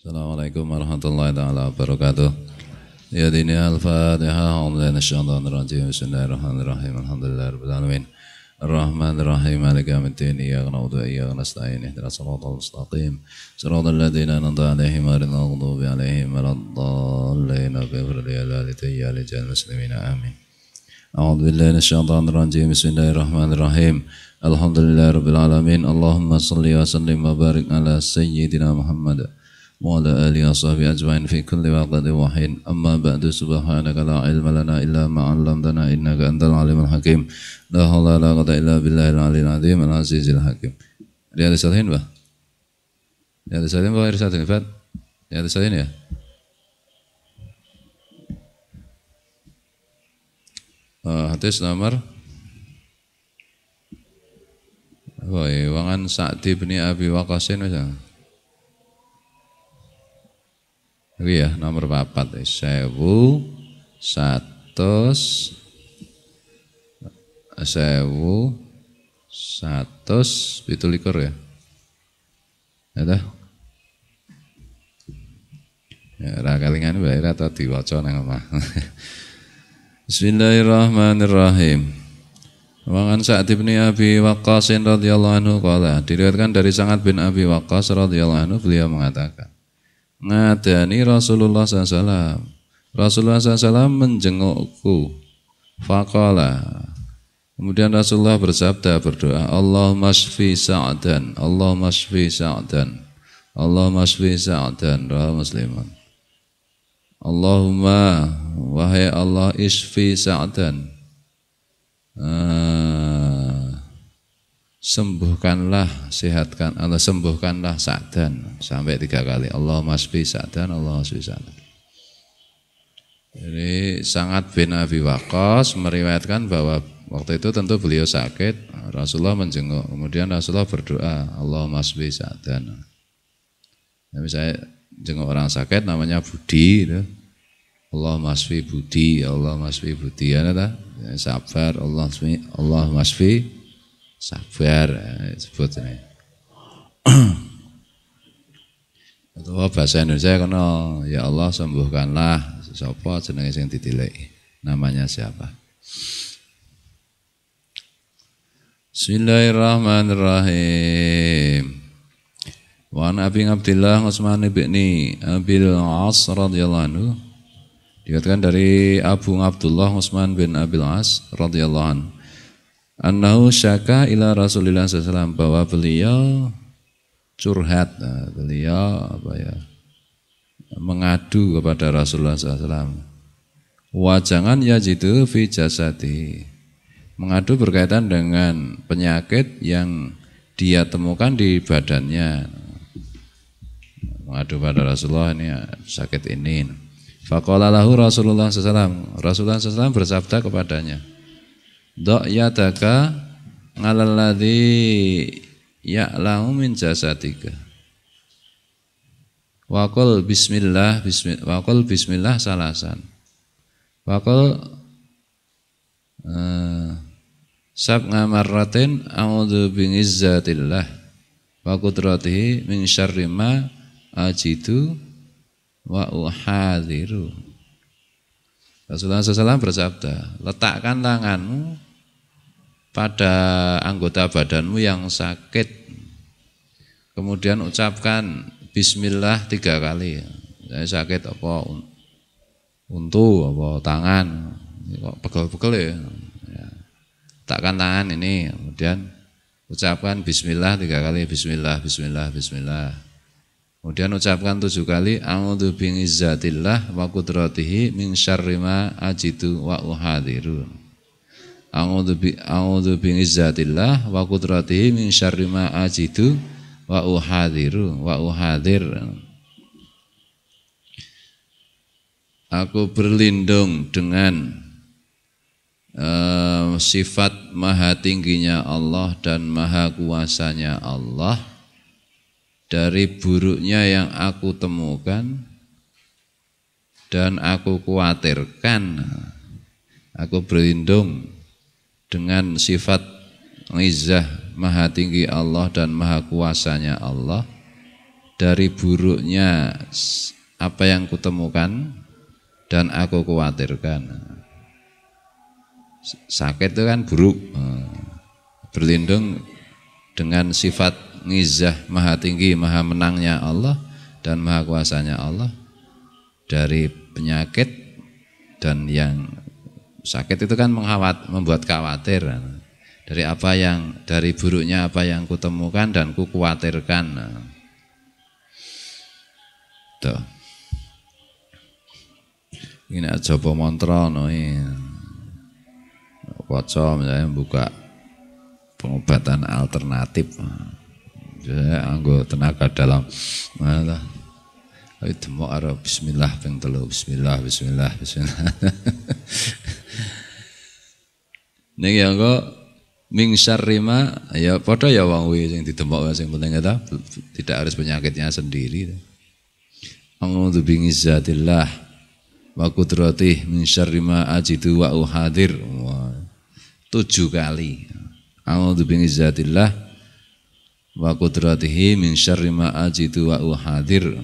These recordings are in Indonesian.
Assalamualaikum warahmatullahi taala wabarakatuh. Ya dini al-Fatihah. A'udzu minasyaitonir rajim. Bismillahirrahmanirrahim. Alhamdulillahirabbil alamin. Ar-Rahmanir Rahim. Maliki yaumiddin. Iyyaka na'budu wa iyyaka nasta'in. Ihdinas siratal mustaqim. Shiratal ladzina an'amta 'alaihim ghairil maghdubi 'alaihim waladdallin. Ighfir li walidayya wa lil muslimina amin. A'udzu billahi minasyaitonir rajim. Bismillahirrahmanirrahim. Alhamdulillahirabbil alamin. Allahumma shalli wa sallim wa barik ala sayyidina Muhammad وعلى آله وصحبه أجمعين في كل وقت وحين أما بعد سبحانك لا علم لنا إلا ما علمتنا إنك أنت العليم الحكيم لا حول ولا قوة إلا بالله العلي العظيم العزيز الحكيم. Riyadhus Shalihin, Pak? Riyadhus Shalihin Pak Irsad ini, Pak? Riyadhus Shalihin ya? Hadis nomor Wangan Sa'di bin Abi Waqqasin misalnya. Iya, nomor 4 sewu 100 ya. Ada? Ya, ra kalingan wae ra ta diwaca nang omah. Bismillahirrahmanirrahim. Wangan Sa'd bin Abi Waqqas radhiyallahu anhu qala, diriwayatkan dari Sa'd bin Abi Waqqas radhiyallahu anhu, beliau mengatakan, ngadani Rasulullah SAW. Rasulullah SAW menjengukku. Faqala. Kemudian Rasulullah bersabda, berdoa, Allahumma shfi Sa'dan, Allahumma shfi Sa'dan, Allahumma shfi Sa'dan. Rawahu Muslim. Allahumma, wahai Allah, ishfi Sa'dan, sembuhkanlah, sehatkan, Allah sembuhkanlah Sa'dan, sampai 3 kali. Allahumma shfi Sa'dan, Allahumma shfi Sa'dan. Jadi Sa'd bin Abi Waqqas meriwayatkan bahwa waktu itu tentu beliau sakit, Rasulullah menjenguk, kemudian Rasulullah berdoa, Allahumma shfi Sa'dan. Nah, misalnya jenguk orang sakit namanya Budi, gitu. Allahumma shfi Budi, Allahumma shfi Budi, ya, sabar, Allahumma shfi sabar, sebut ini. Atau bahasa Indonesia kena, ya Allah sembuhkanlah sapa jenenge sing ditileki. Namanya siapa? Bismillahirrahmanirrahim. Wa an Abi Abdillah Utsman bin Abil As radhiyallahu anhu. Dikatakan dari Abu Abdullah Utsman bin Abil As radhiyallahu anhu, annahu syaka ila Rasulillah SAW, bahwa beliau curhat, beliau mengadu kepada Rasulullah SAW. Wajangan yajidu fi jasadi, mengadu berkaitan dengan penyakit yang dia temukan di badannya. Mengadu pada Rasulullah, ini sakit ini. Faqala lahu Rasulullah SAW, Rasulullah SAW bersabda kepadanya, Do' yadaka ngalalladzi ya'lamu min jasadika. Waqul bismillah, waqul bismillah salasan. Waqul sab'a marratin a'udzu bi'izzatillah wa qudratihi min syarri ma ajidu wa uhadhiru. Rasulullah SAW bersabda, letakkan tanganmu pada anggota badanmu yang sakit, kemudian ucapkan bismillah 3 kali. Saya sakit apa untu, apa tangan, kok pegel-pegel ya. Letakkan tangan ini, kemudian ucapkan bismillah 3 kali, bismillah, bismillah, bismillah. Kemudian ucapkan 7 kali, a'udzu bi'izzatillah wa qudratihi min syarri ma ajidu wa uhadhiru. A'udzu bi'izzatillah wa qudratihi min syarri ma ajidu wa uhadhiru wa uhadhir. Aku berlindung dengan sifat maha tingginya Allah dan maha kuasanya Allah dari buruknya yang aku temukan dan aku khawatirkan. Aku berlindung dengan sifat izzah maha tinggi Allah dan maha kuasanya Allah dari buruknya apa yang kutemukan dan aku khawatirkan. Sakit itu kan buruk. Berlindung dengan sifat ngizah maha tinggi, maha menangnya Allah dan maha kuasanya Allah dari penyakit, dan yang sakit itu kan membuat khawatir. Dari buruknya apa yang kutemukan dan ku khawatirkan. Tuh. Ini coba mantra waca misalnya buka pengobatan alternatif. Anggo tenaga dalam. Mana? Ayo demok karo bismillah ping 3. Bismillah. Ning ya kok ming syarri ma ya padha ya wong kuwi sing didemok sing penting eta tidak harus penyakitnya sendiri. A'udzu bi'izzatillah wa qudratihi min syarri ma ajidu wa uhadir. 7 kali. A'udzu bi'izzatillah wa qudratihi min syarri ma ajidu wa uhadir.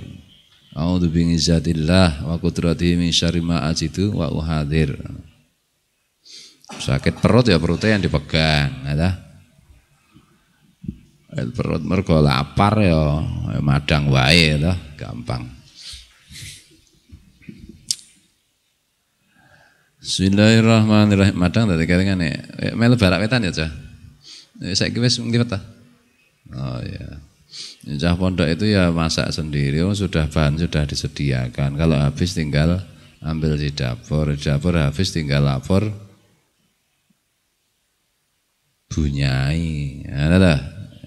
A'udzu bi'izzatillah wa qudratihi min syarri ma ajidu wa uhadir. Sakit perut ya perutnya yang dipegang, ya. Perut mergo lapar ya madang wae ya, gampang. Bismillahirrahmanirrahim. Madang tadi kan melu barak wetan ya, Cah. Saiki wis ngliwet ta? Oh ya. Cah pondok itu ya masak sendiri, bahan sudah disediakan. Kalau habis tinggal ambil di dapur habis tinggal lapor bunyai. Nah,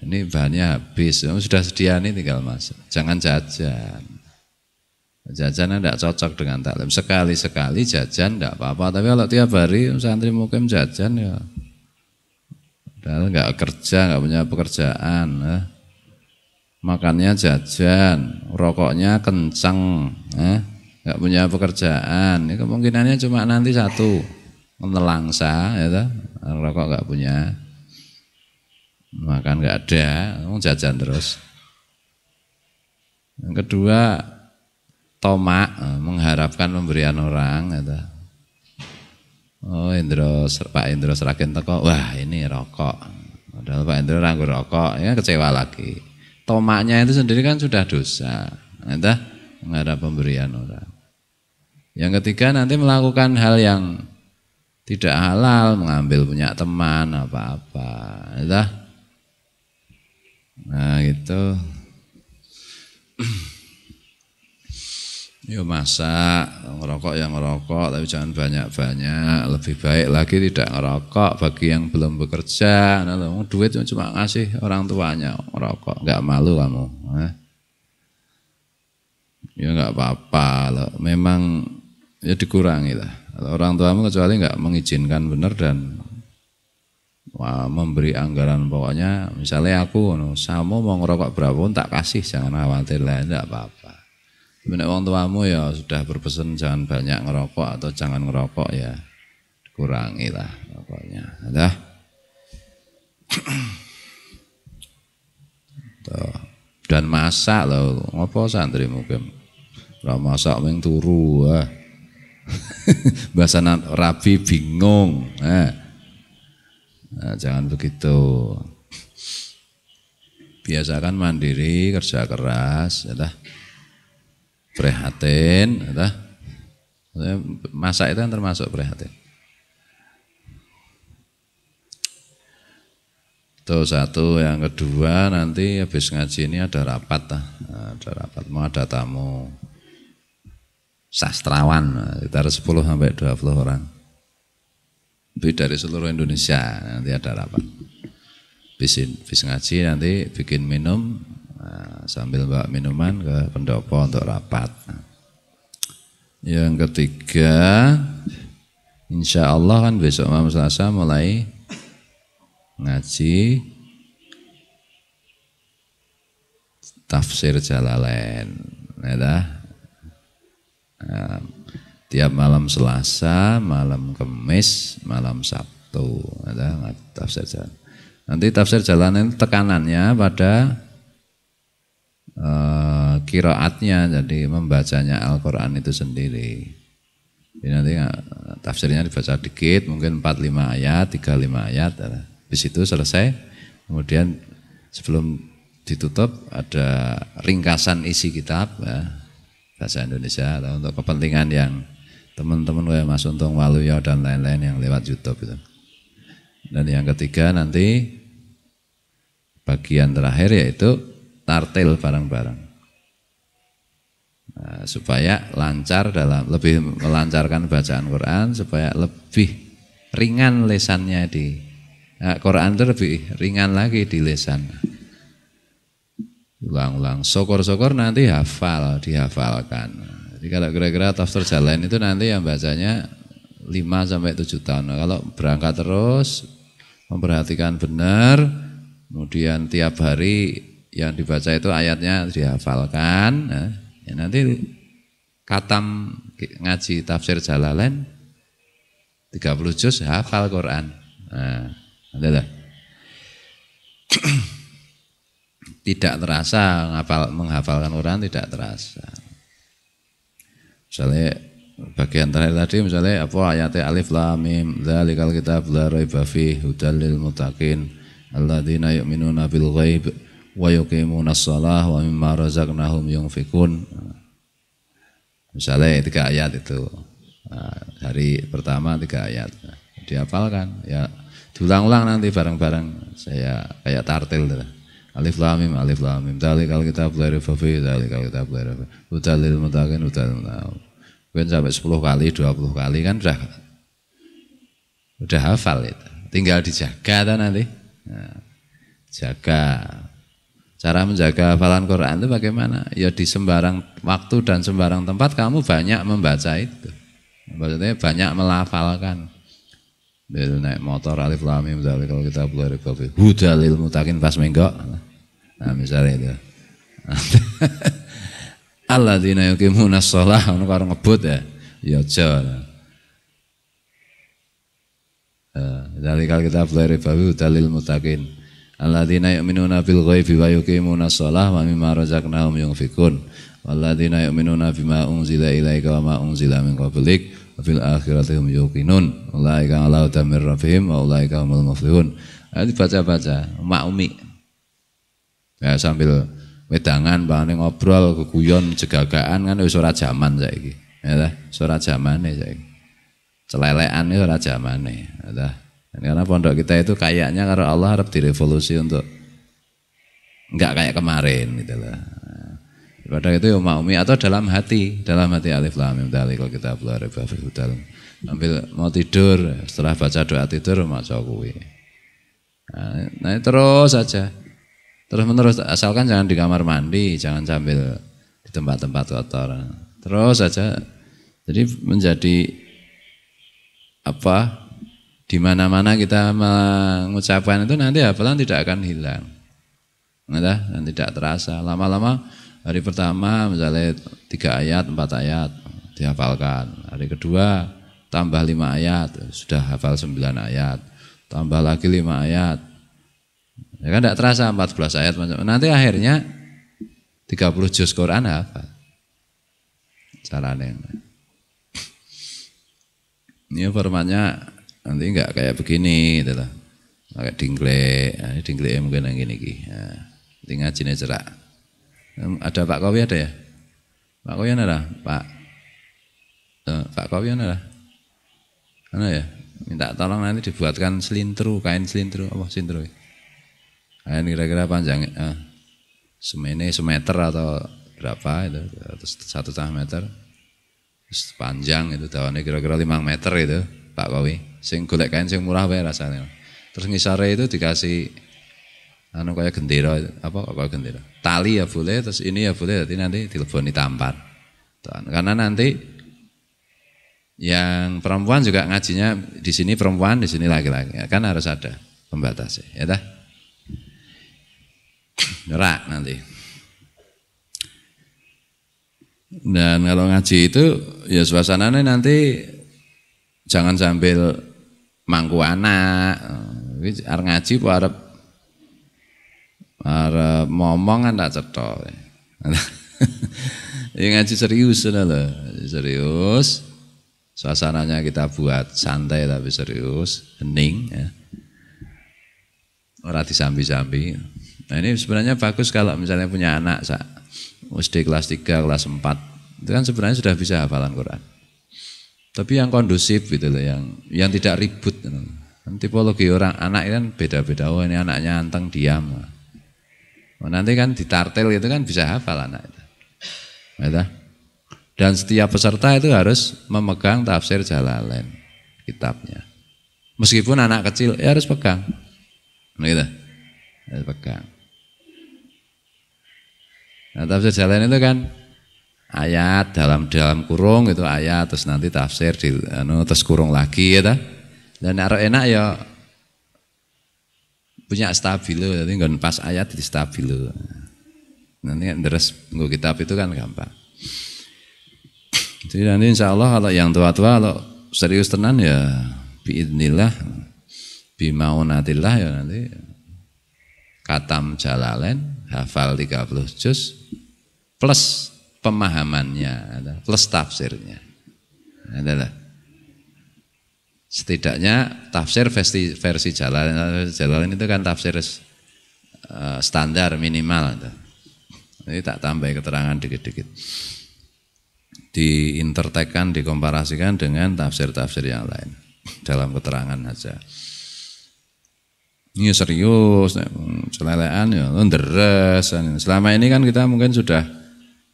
ini bahannya habis, sudah sedia nih tinggal masak. Jangan jajan. Jajan tidak cocok dengan taklim. Sekali-sekali jajan tidak apa-apa, tapi kalau tiap hari santri mukim jajan ya padahal nggak kerja, nggak punya pekerjaan. Makannya jajan, rokoknya kencang, nggak punya pekerjaan. Ini kemungkinannya cuma nanti satu, menelangsa, ya, rokok nggak punya. Makan nggak ada, jajan terus. Yang kedua, tomak, mengharapkan pemberian orang. Gitu. Oh Pak Indro serakin teko, wah ini rokok. Padahal Pak Indro ranggo rokok, ya kecewa lagi. Tomaknya itu sendiri kan sudah dosa. Gitu, mengharap pemberian orang. Yang ketiga nanti melakukan hal yang tidak halal, mengambil punya teman apa-apa. Gitu. Nah gitu. Yo masak, ngerokok yang ngerokok tapi jangan banyak-banyak. Lebih baik lagi tidak ngerokok bagi yang belum bekerja. Nah, duit cuma ngasih orang tuanya ngerokok, nggak malu kamu. Ya nggak apa-apa, loh. Memang ya dikurangi lah. Kalau orang tuamu kecuali nggak mengizinkan benar dan memberi anggaran, pokoknya misalnya aku samu mau ngerokok berapa pun tak kasih, jangan khawatir lah, enggak apa-apa. Sebenarnya orang tuamu ya sudah berpesan jangan banyak ngerokok atau jangan ngerokok ya kurangi lah pokoknya. Ada. Dan masak loh, ngopo santri mungkin ora masak ming turu. Bahasa rabi bingung. Nah, jangan begitu. Biasakan mandiri, kerja keras, ya. Prihatin, ya. Masak itu kan termasuk prihatin. Itu satu, yang kedua nanti habis ngaji ini ada rapat, ada rapat, mau ada tamu sastrawan, sekitar 10 sampai 20 orang. Lebih dari seluruh Indonesia nanti ada rapat. Bis ngaji nanti bikin minum, sambil bawa minuman ke pendopo untuk rapat. Yang ketiga, insya Allah kan besok malam Selasa mulai ngaji tafsir Jalalain. Tiap malam Selasa, malam Kamis, malam Sabtu ada tafsir jalan. Nanti tafsir jalan itu tekanannya pada qiraatnya, jadi membacanya Al-Qur'an itu sendiri. Jadi nanti tafsirnya dibaca dikit, mungkin 4-5 ayat, 3-5 ayat, habis itu selesai. Kemudian sebelum ditutup ada ringkasan isi kitab bahasa Indonesia atau untuk kepentingan yang teman-teman kayak Mas Untung Waluyo dan lain-lain yang lewat YouTube itu. Dan yang ketiga nanti bagian terakhir yaitu tartil bareng-bareng. Nah, supaya lancar lebih melancarkan bacaan Quran, supaya lebih ringan lesannya Quran itu lebih ringan lagi di lesan. Ulang-ulang, syukur-syukur nanti dihafalkan. Jadi kalau kira-kira tafsir Jalalain itu nanti yang bacanya 5-7 tahun. Kalau berangkat terus, memperhatikan benar, kemudian tiap hari yang dibaca itu ayatnya dihafalkan, ya nanti khatam ngaji tafsir Jalalain 30 juz hafal Quran. Nah, adalah tidak terasa menghafalkan Quran, tidak terasa. Misalnya bagian terakhir tadi misalnya apa ayatnya alif lam mim dzalikal kitab la raiba fihi hudal lil muttaqin alladzina yu'minuna bil ghaib wa yuqimunas shalah wa mimma razaqnahum yunfikun. Misalnya 3 ayat itu. Nah, hari pertama 3 ayat. Dihafalkan ya, diulang-ulang nanti bareng-bareng saya kayak tartil gitu. Alif lam mim dzalikal kitab la raiba fihi dzalikal kitab la raiba hudal lil muttaqin hudal. Mungkin sampai 10 kali, 20 kali kan udah hafal itu. Tinggal dijaga nanti. Nah, jaga. Cara menjaga hafalan Quran itu bagaimana? Ya di sembarang waktu dan sembarang tempat kamu banyak membaca itu. Maksudnya banyak melafalkan. Bil naik motor alif lam mim dzalikal kitab la raiba fihi hudal lil muttaqin pas menggok. Nah, misalnya itu. Alladzina yuqimunas shalah ono karo ngebut ya. Ya aja. Dzalikal kitab la raiba fihi hudal lil muttaqin. Alladzina yu'minuna bil ghaibi wa yuqimunas shalah wa mimma razaqnahum yunfikun. Walladzina yu'minuna bima unzila ilaika wa ma unzila min qablik wa fil akhirati hum yuqinun. Ulaika 'ala hudan mir rabbihim wa ulaika humul muflihun. Ini baca-baca maumi. Ya sambil wedangan bahane ngobrol keguyon jegagaan kan wis ora jaman saiki. Ya ta, ora jamane saiki. Celelekan iki ora jamane, ya ta. Karena pondok kita itu kayaknya karena Allah harap direvolusi untuk enggak kayak kemarin gitu lah. Pada itu ya maumi atau dalam hati alif lam mim dzalikal kitab la raiba fihi hudal. Sambil mau tidur setelah baca doa tidur maca kuwi. Nah, terus saja. Terus menerus asalkan jangan di kamar mandi, jangan sambil di tempat-tempat kotor. Terus saja. Jadi menjadi apa? Di mana-mana kita mengucapkan itu nanti hafalan tidak akan hilang. Dan tidak terasa. Lama-lama hari pertama misalnya 3 ayat, 4 ayat dihafalkan. Hari kedua tambah 5 ayat, sudah hafal 9 ayat. Tambah lagi 5 ayat. Ya kan tidak terasa 14 ayat. Nanti akhirnya 30 juz Quran hafal. Caranya. Ini formatnya nanti enggak kayak begini gitu loh. Kayak dinglek, ini dinglek mungkin yang gini. Nah, nanti ngajinya cerak. Ada Pak Kowi ada ya? Pak Kowi ada? Pak Kowi ada? Mana ya? Minta tolong nanti dibuatkan selintru, kain selintru, apa selintru? Kain kira-kira panjangnya semeter atau berapa itu? 1,5 meter. Panjang itu daunnya kira-kira 5 meter itu, Pak Kowi. Sing golek kain sing murah wae rasane. Terus ngisore itu dikasih kayak gendera, apa kayak gendera. Tali ya boleh, terus ini ya boleh, nanti dileboni tampar. Karena nanti yang perempuan juga ngajinya di sini perempuan, di sini laki-laki. Kan harus ada pembatasnya, ya dah. Nerak nanti. Dan kalau ngaji itu ya suasananya nanti jangan sambil mangku anak. Arep ngaji po arep ngomong kan tak cetha. Ya ngaji serius loh, serius. Suasananya kita buat santai tapi serius, hening ya. Ora disambi-sambi. Nah ini sebenarnya bagus kalau misalnya punya anak SD kelas 3, kelas 4, itu kan sebenarnya sudah bisa hafalan Quran. Tapi yang kondusif gitu loh, yang tidak ribut. Tipologi orang anak kan beda-beda. Oh ini anaknya anteng diam. Oh, nanti kan ditartil itu kan bisa hafal anak itu. Gitu. Dan setiap peserta itu harus memegang tafsir Jalalain kitabnya. Meskipun anak kecil ya harus pegang. Gitu. Harus pegang. Nah, tafsir Jalalain itu kan ayat dalam kurung itu ayat, terus nanti tafsir terus kurung lagi ya. Dan enak ya punya stabilo, jadi nggak pas ayat di stabilo. Nanti terus nggo kitab itu kan gampang. Jadi nanti insya Allah kalau yang tua-tua kalau serius tenan ya biidnillah bimaunatillah ya nanti katam Jalalain hafal 30 juz plus pemahamannya plus tafsirnya adalah setidaknya tafsir versi Jalalain itu kan tafsir standar minimal jadi tak tambah keterangan dikit-dikit diintertekkan, dikomparasikan dengan tafsir-tafsir yang lain dalam keterangan aja. Ini serius, selelean ya, deres. Selama ini kan kita mungkin sudah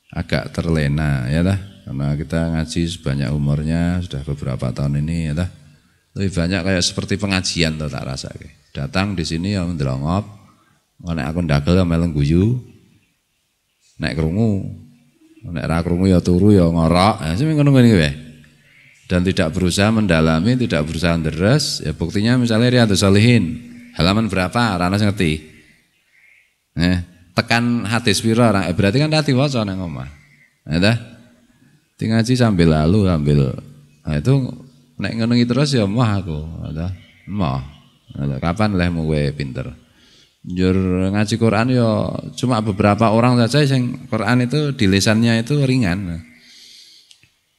agak terlena, ya lah, karena kita ngaji sebanyak umurnya sudah beberapa tahun ini, ya lah. Lebih banyak kayak seperti pengajian tuh tak rasa. Datang di sini ya ndelongop, nek aku ndagel meleng guyu, nek krungu. Nek ra krungu ya turu ya ngorok, ya sing ngono-ngono iki wae. Dan tidak berusaha mendalami, tidak berusaha deres, ya buktinya misalnya Riyadhus Shalihin, halaman berapa ora ono sing ngerti. Tekan hadis pira berarti kan tadi waca nang omah. Ya ta? Di ngaji sambil lalu sambil itu nek ngono terus ya moh aku, ya ta? Moh. Kapan lehmu kowe pinter? Jur ngaji Quran ya cuma beberapa orang saja yang Quran itu di lisannya itu ringan.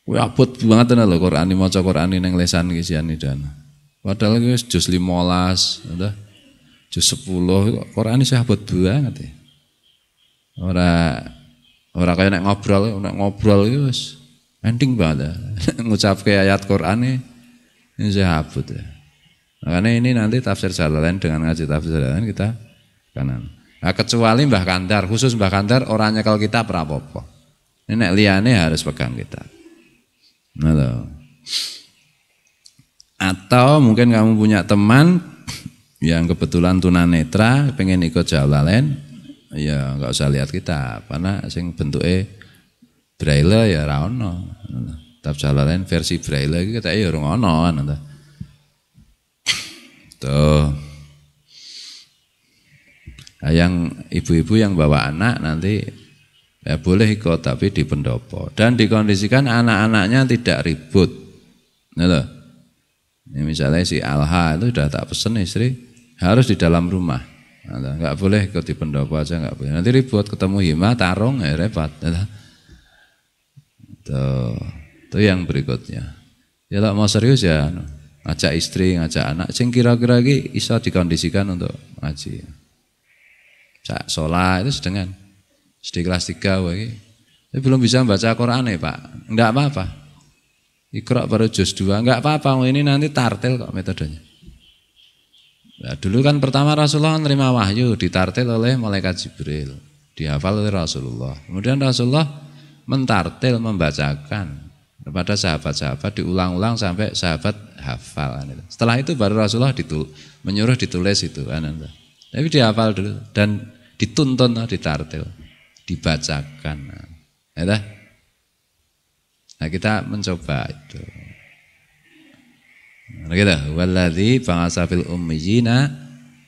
Wih abot banget lho Quran ini maca Quran ini nang lisan kisian dan. Padahal wis juz 15, udah juz 10 Quran ini abot banget ya. Ora kaya nek ngobrol itu wis ending banget. Ngucapke ayat Quran ini abot ya. Makanya ini nanti tafsir Jalalain dengan ngaji tafsir Jalalain kita kanan. Nah, kecuali Mbah Kandar, khusus Mbah Kandar orangnya kalau kita apa-apa. Ini nek liyane harus pegang kita. Nah, atau mungkin kamu punya teman yang kebetulan tunanetra pengen ikut Jalalain, ya enggak usah lihat kita, karena sing bentuke braille ya ra ono. Tafsir Jalalain versi braille iki ketake ya ora ono ngono. Tuh. Nah, yang ibu-ibu yang bawa anak nanti ya boleh ikut tapi di pendopo dan dikondisikan anak-anaknya tidak ribut. Nah, ini misalnya si Alha itu sudah tak pesen istri harus di dalam rumah. Nah, enggak boleh ikut di pendopo aja enggak boleh. Nanti ribut ketemu hima tarung ya repot. Nah, itu yang berikutnya. Ya kalau mau serius ya ngajak istri, ngajak anak sing kira-kira iki iso dikondisikan untuk ngaji. Cak sholat itu sedang di kelas 3 wae. Tapi belum bisa baca Quran ya Pak. Enggak apa-apa. Iqra baru juz 2, enggak apa-apa. Ini nanti tartil kok metodenya. Nah, dulu kan pertama Rasulullah menerima wahyu ditartil oleh malaikat Jibril, dihafal oleh Rasulullah. Kemudian Rasulullah mentartil, membacakan kepada sahabat-sahabat, diulang-ulang sampai sahabat hafal. Setelah itu baru Rasulullah menyuruh ditulis itu. Tapi dihafal dulu dan dituntun, ditartil, dibacakan. Ya, nah kita mencoba itu. Nah, kita waladzi ba'atsa fil ummiyina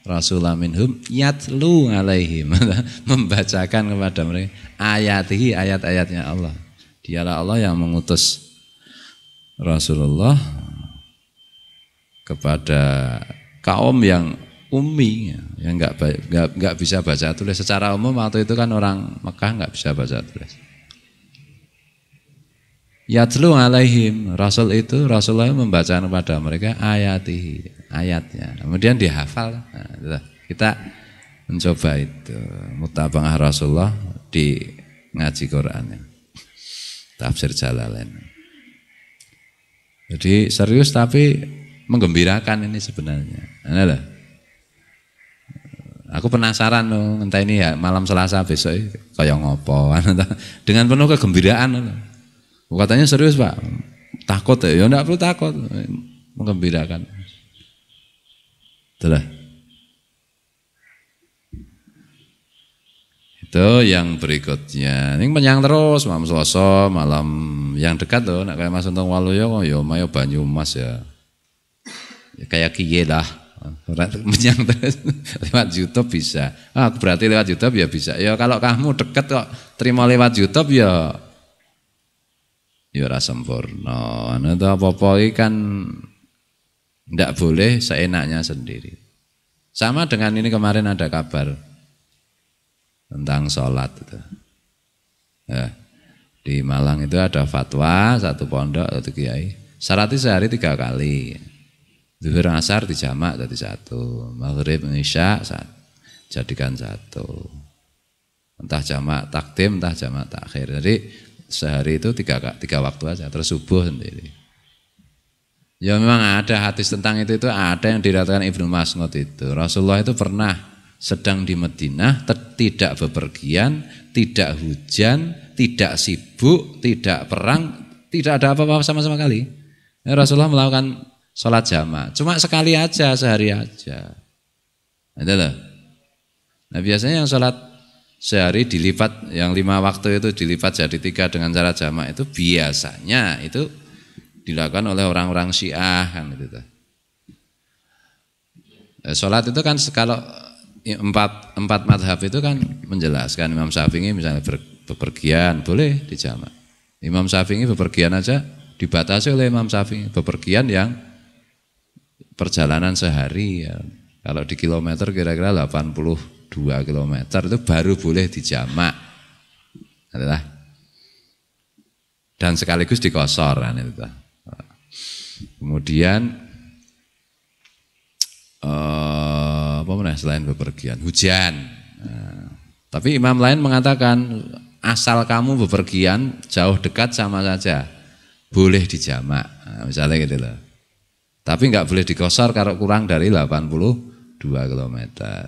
rasulan minhum yatlu alaihim, membacakan kepada mereka ayatihi, ayat-ayatnya Allah. Dialah Allah yang mengutus Rasulullah kepada kaum yang ummi, yang enggak bisa baca tulis. Secara umum waktu itu kan orang Mekah enggak bisa baca tulis. Yatlu alaihim, Rasulullah membaca kepada mereka ayatnya. Kemudian dihafal. Nah, kita mencoba itu mutaba'ah Rasulullah di ngaji Quran. Tafsir Jalalain. Jadi serius tapi menggembirakan ini sebenarnya. Nah, aku penasaran loh, entah ini ya malam Selasa besok kaya ngopo. Dengan penuh kegembiraan loh. Katanya serius Pak, takut ya enggak perlu takut, menggembirakan. Itulah. Itu yang berikutnya. Ini menyang terus malam Selasa, malam yang dekat loh, nak kayak Mas Untung Waluyo kok ya mayo Banyumas ya. Ya kayak kiye lah. Menyang terus lewat YouTube bisa. Berarti lewat YouTube ya bisa. Ya kalau kamu dekat kok terima lewat YouTube ya ora sempurna. Itu apa-apa kan ndak boleh seenaknya sendiri. Sama dengan ini kemarin ada kabar tentang sholat itu. Ya, di Malang itu ada fatwa satu pondok atau kiai. Syaratnya sehari 3 kali. Zuhur asar dijamak jadi 1. Maghrib isya jadikan 1. Entah jamak takdim, entah jamak takhir. Jadi sehari itu 3 waktu aja, terus subuh sendiri. Ya memang ada hadis tentang itu ada yang diriwayatkan Ibnu Mas'ud itu. Rasulullah itu pernah sedang di Madinah, tidak bepergian, tidak hujan, tidak sibuk, tidak perang, tidak ada apa-apa sama kali. Ya, Rasulullah melakukan sholat jamaah, cuma sekali aja, sehari aja. Itu loh. Nah biasanya yang sholat sehari dilipat, yang 5 waktu itu dilipat jadi 3 dengan cara jamak itu biasanya itu dilakukan oleh orang-orang Syiah kan itu. Sholat itu kan kalau empat madhab itu kan menjelaskan. Imam Syafi'i misalnya bepergian boleh dijamak. Imam Syafi'i bepergian aja dibatasi oleh Imam Syafi'i, bepergian yang perjalanan sehari ya. Kalau di kilometer kira-kira 82 kilometer itu baru boleh dijamak. Adalah. Dan sekaligus dikosor kan itu. Kemudian apa namanya selain bepergian, hujan. Nah, tapi imam lain mengatakan asal kamu bepergian jauh dekat sama saja boleh dijamak. Nah, misalnya gitu loh. Tapi enggak boleh dikosor kalau kurang dari 82 kilometer.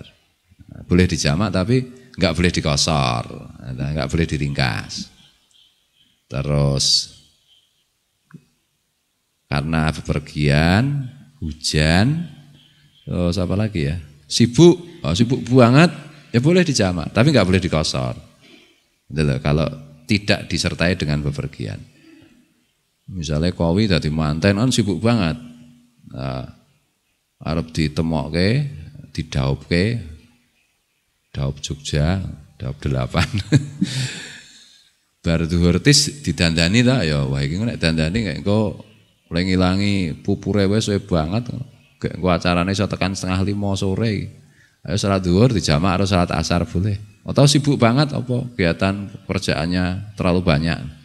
Boleh dijamak tapi enggak boleh dikosor, enggak boleh diringkas. Terus karena bepergian, hujan, terus apa lagi ya? Sibuk banget, ya boleh dijamak, tapi enggak boleh dikosor. Kalau tidak disertai dengan bepergian. Misalnya kowi dadi manten kan sibuk banget. Nah, arep ditemokke, didaupke, daup Jogja, daup 8. Bar dhuwur tis didandani ta ya wah iki nek dandani kok engko mulai ngilangi pupure wis suwe banget. Kek engko acarane iso tekan 4:30 sore. Ayo salat dhuwur dijamak karo salat asar boleh. Atau sibuk banget apa kegiatan pekerjaannya terlalu banyak.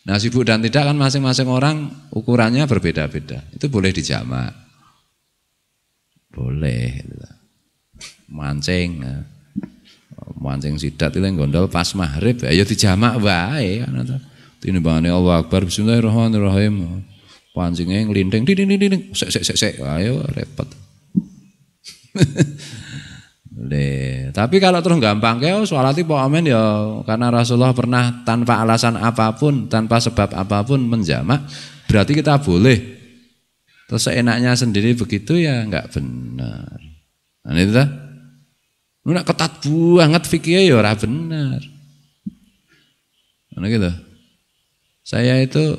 Nah sibuk dan tidak kan masing-masing orang ukurannya berbeda-beda. Itu boleh dijamak. Boleh. Mancing sidat itu yang gondol pas maghrib ya dijamak wae kan. Tinimbangane Allah Akbar bismillahirrahmanirrahim. Pancingnya ngelinting ding sek ayo repot. Tapi kalau terus gampang kayak sholat itu amin ya karena Rasulullah pernah tanpa alasan apapun, tanpa sebab apapun menjamak, berarti kita boleh. Terus seenaknya sendiri begitu ya enggak benar. Nah itu dah. Nak ketat banget fikirnya ya ora benar. Nah gitu. Saya itu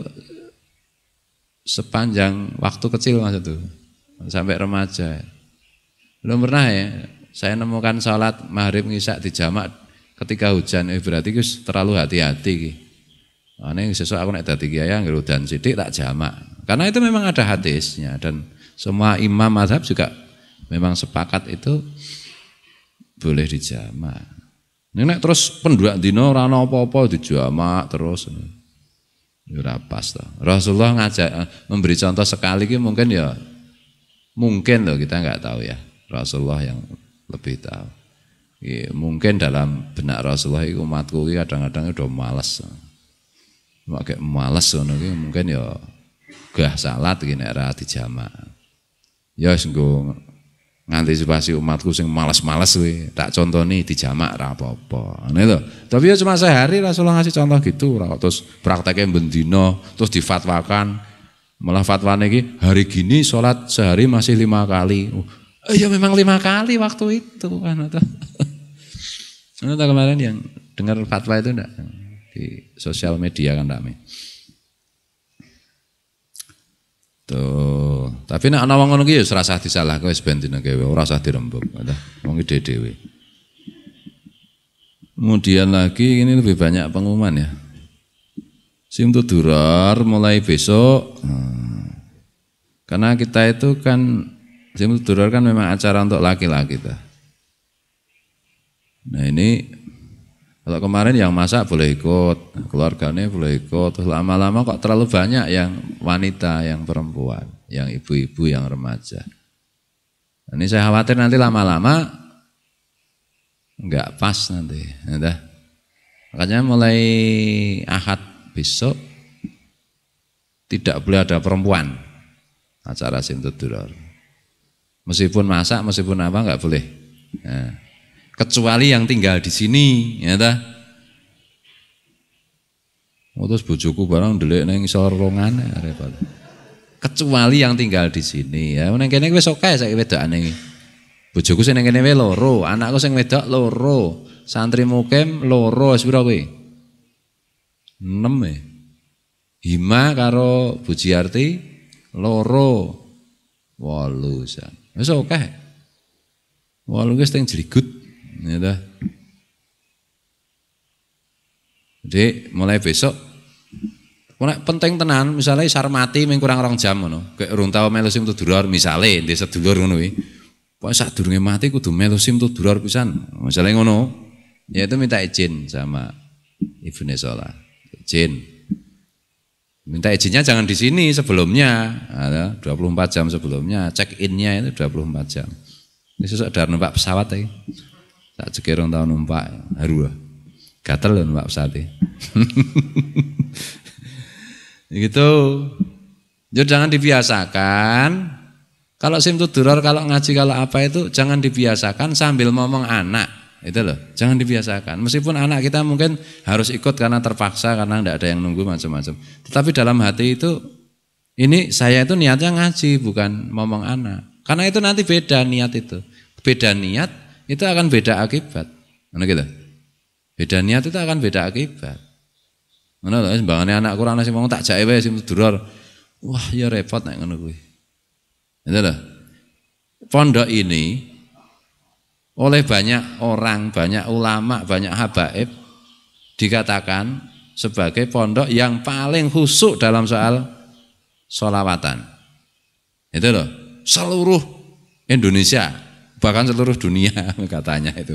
sepanjang waktu kecil Mas itu sampai remaja belum pernah ya saya nemukan sholat maghrib ngisak di jamak ketika hujan berarti itu terlalu hati-hati. Ini sesuatu aku nek dadi kiai anggere udan sithik tak jamak. Karena itu memang ada hadisnya dan semua imam mazhab juga memang sepakat itu boleh dijamak. Nek terus penduduk dino ora ana apa-apa dijamak terus. Ora pas toh. Rasulullah ngajak memberi contoh sekali ki mungkin ya mungkin loh kita nggak tahu ya. Rasulullah yang lebih tahu. Ya, mungkin dalam benak Rasulullah itu umatku ki kadang-kadang udah malas. Kayak malas ngono ki mungkin ya gah salat iki nek ora dijamak. Ya wis nggo ngantisipasi umatku sing malas-malas kuwi tak contoni dijamak ra apa-apa. Ngene lho. Tapi ya cuma sehari Rasulullah ngasih contoh gitu ora terus prakteknya bendino terus difatwakan. Malah fatwane iki hari gini sholat sehari masih 5 kali. Ya memang 5 kali waktu itu kan itu. Anu kemarin yang dengar fatwa itu enggak di sosial media kan rame. Tuh, tapi nek ana wong ngono ki ya ora usah disalahke wis ben dina gawe, ora usah dirembuk. Wong iki dhewe. Kemudian lagi ini lebih banyak pengumuman ya. Simtu Durar mulai besok. Karena kita itu kan Simtu Durar kan memang acara untuk laki-laki ta. Nah ini kalau kemarin yang masak boleh ikut, keluarganya boleh ikut, terus lama-lama kok terlalu banyak yang wanita, yang perempuan, yang ibu-ibu, yang remaja. Ini saya khawatir nanti lama-lama enggak pas nanti. Nah, makanya mulai Ahad besok tidak boleh ada perempuan acara Simtu Durar. Meskipun masak, meskipun apa enggak boleh. Nah, kecuali yang tinggal di sini, ya ta. Terus bojoku barang ndelik ning isor rongan repot. Kecuali yang tinggal di sini, ya nang kene wis oke saiki wedokane iki. Bojoku sing nang kene wae loro, anakku sing wedok loro, santri mukim loro, wis pira kowe? 6 ya. Hima karo Bu Jiarti loro. 8 san. Wis oke. 8 wis teng jligut. Ya dah. Jadi mulai besok nek penting tenan misalnya sarmati ming kurang 2 jam ngono. Kayak urung tau melu Simtu Durar misale ndek sedulur ngono kuwi. Pokoke sadurunge mati kudu melu Simtu Durar pisan. Misale ngono, ya itu minta izin sama Ibune Shola. Izin. Minta izinnya jangan di sini sebelumnya, ada 24 jam sebelumnya, check in-nya itu 24 jam. Ini sesuk dar numpak pesawat iki. Tak cekir orang tahun numpak haru gatel loh numpak pesawat gitu. Jadi jangan dibiasakan kalau Simtu Durar, kalau ngaji, kalau apa itu jangan dibiasakan sambil ngomong anak itu loh, jangan dibiasakan. Meskipun anak kita mungkin harus ikut karena terpaksa, karena tidak ada yang nunggu macam-macam, tetapi dalam hati itu ini saya itu niatnya ngaji bukan ngomong anak, karena itu nanti beda niat, itu beda niat itu akan beda akibat. Mana gitu? Beda niat itu akan beda akibat. Mana loh, sembangane anak kurang nasi ngomong tak jake wae Simtu Durar. Wah, ya repot nek ngono kuwi. Itu loh. Pondok ini oleh banyak orang, banyak ulama, banyak habaib dikatakan sebagai pondok yang paling khusyuk dalam soal sholawatan. Itu loh, seluruh Indonesia, bahkan seluruh dunia katanya itu.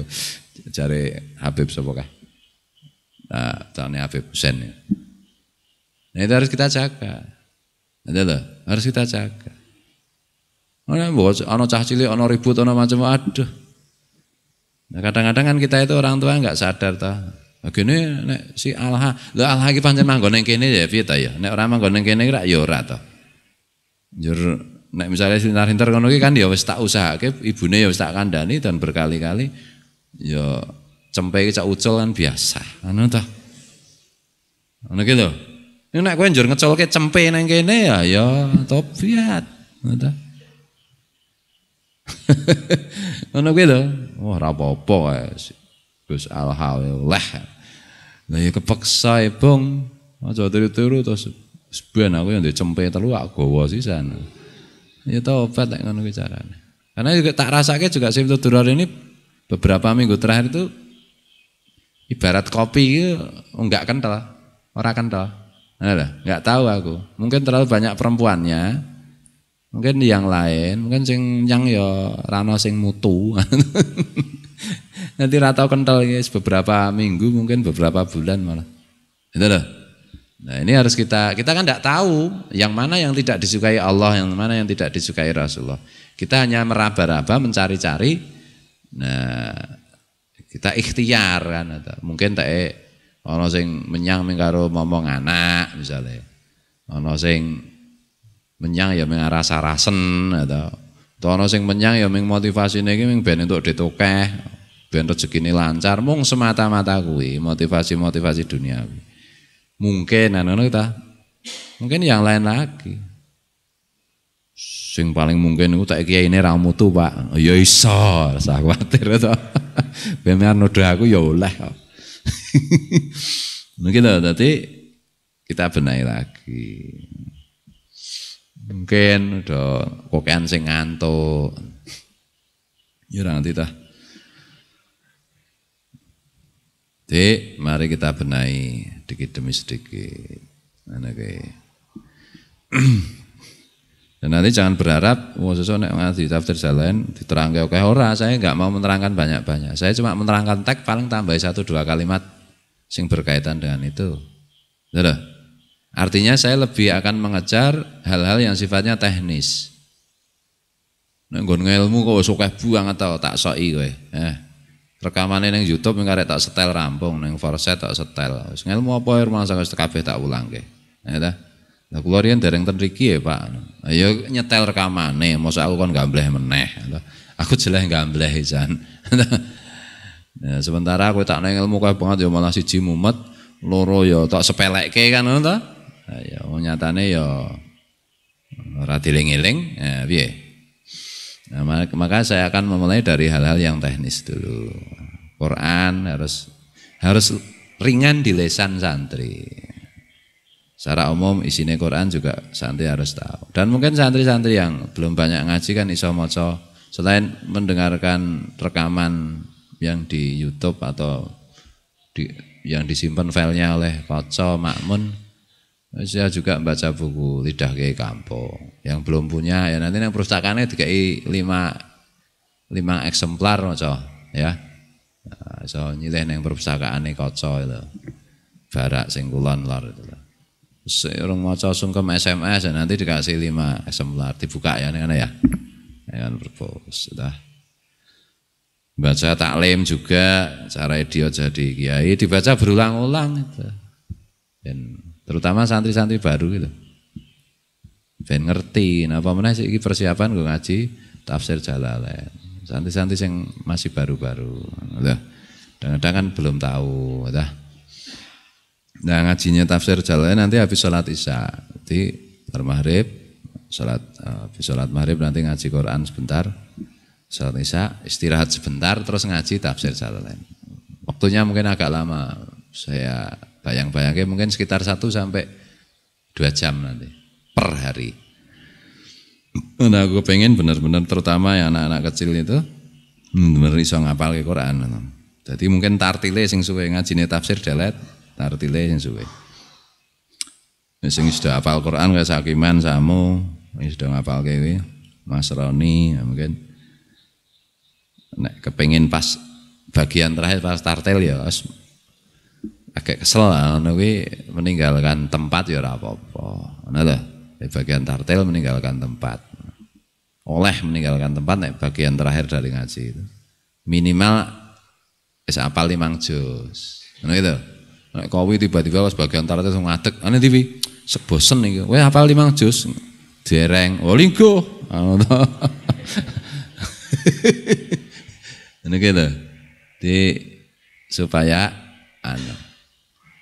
Cari Habib sapa kah? Nah, tahunnya Habib Husain. Nah, itu harus kita jaga. Itu loh, harus kita jaga. Ana cah cilik, ana ribut, ana macam aduh. Nah, kadang-kadang kan kita itu orang tua enggak sadar ta. Begini nek si Alha, lho Alha iki pancen manggon ning kene ya piye ta ya? Nek ora manggon ning kene ya ora ta. Njur nek misalnya sintar-sintar ngono iki kan ya wis tak usahake, ibune ya wis tak kandhani dan berkali-kali ya cempe iki cak ucul kan biasa. Ngono ta. Ngono ki lho. Nek kowe njur ngeculke cempe nang kene ya tobiat. Ngono ta. Ngono kuwi lho. Wah, ora apa-apa kae. Gus alhamdulillah. Lah ya kepeksa e, Bong. Aja turu-turu terus ben aku yang cempe telu aku gawa sisan. Ya tobat nek ngono kuwi carane. Karena juga tak rasake juga Simtu Durar ini beberapa minggu terakhir itu ibarat kopi itu enggak kental, ora kental. Nah, enggak tahu aku. Mungkin terlalu banyak perempuannya. Mungkin yang lain, mungkin sing yang ya rano sing mutu. Nanti ratau kental guys beberapa minggu, mungkin beberapa bulan malah. Itu loh. Nah ini harus kita kan tidak tahu yang mana yang tidak disukai Allah, yang mana yang tidak disukai Rasulullah. Kita hanya meraba-raba, mencari-cari. Nah kita ikhtiar kan, mungkin tak ono sing menyang mengkaro momong anak misalnya, ono sing menyang ya meng rasa-rasen atau ono sing menyang ya meng motivasine iki meng ben entuk duit akeh, ben rezekine lancar, mung semata-mata kuwi motivasi duniawi. Mungkin kita, mungkin yang lain lagi. Sing paling mungkin itu tak kiai ini ramutu Pak. Ya iso, rasa khawatir to. Benar nuduh aku ya oleh. Mungkin tadi kita benahi lagi. Mungkin udah kokean sing ngantuk. Ya nanti dah. Jadi mari kita benahi sedikit demi sedikit. Dan nanti jangan berharap sesuk nek ngaji tafsir jalan diterangke oke ora, saya enggak mau menerangkan banyak-banyak. Saya cuma menerangkan teks paling tambah 1-2 kalimat sing berkaitan dengan itu. Betul? Artinya saya lebih akan mengejar hal-hal yang sifatnya teknis. Nek nggon ilmu kok wis akeh banget tak soki kowe. Rekamane ning YouTube mengkarek tak setel rampung, ning Forset tak setel. Wis ngelmu apa masa wis kabeh tak ulangke. Ya ta. Lah kula riyen dereng ten mriki ya, Pak. Ayo nyetel rekamane, mosok aku kon gambleh meneh. Aku jelas gambleh jan. Nah, sementara aku tak nang ilmu kae banget ya malah siji mumet, loro ya tak sepelekke kan ngono ta. Lah ya nyatane ya ora dieling-eling, piye? Nah, maka saya akan memulai dari hal-hal yang teknis dulu. Quran harus ringan di lesan santri. Secara umum isinya Quran juga santri harus tahu. Dan mungkin santri-santri yang belum banyak ngaji kan iso maca, selain mendengarkan rekaman yang di YouTube atau yang disimpan filenya oleh Koco Makmun, saya juga membaca buku Lidah Kiai Kampung. Yang belum punya ya nanti yang perpustakaannya dikai 5 eksemplar maca ya. Nah, so nyilih nang perpustakaane Koco itu. Barak sing kulon lor itu. Orang maca sungkem SMS ya nanti dikasih 5 eksemplar dibuka ya ngene ya. Ya kan perpus sudah. Baca taklim juga cara dia jadi kiai dibaca berulang-ulang itu. Dan terutama santri-santri baru gitu. Ben ngerti, napa meneh iki persiapan gue ngaji tafsir Jalalain. Santri-santri yang masih baru-baru. Kadang-kadang kan belum tahu, dah. Nah, ngajinya tafsir Jalalain nanti habis sholat Isya. Jadi maghrib, habis sholat maghrib nanti ngaji Quran sebentar. Sholat Isya, istirahat sebentar terus ngaji tafsir Jalalain. Waktunya mungkin agak lama. Saya bayang-bayangnya mungkin sekitar 1 sampai 2 jam nanti per hari. Nah, aku pengen benar-benar terutama yang anak-anak kecil itu benar iso ngapal ke Quran. Jadi mungkin tartile sing suwe ngajine tafsir delet, tartile sing suwe. Sing sudah hafal Quran kayak Sakiman Samu, sing sudah ngapal ke Mas Roni, ya mungkin. Nek kepengin pas bagian terakhir pas tartil ya agak kesel lah, meninggalkan tempat ya ora apa-apa. Ngono lho. Di bagian tartil meninggalkan tempat. Oleh meninggalkan tempat nek bagian terakhir dari ngaji itu. Minimal wis hafal 5 juz. Ngono gitu. Nek kowe tiba-tiba pas bagian tartil langsung ngadeg, ane TV sek bosen iki. Kowe hafal 5 juz. Dereng. Oh linggo. Ngono to. Ngono gitu. Supaya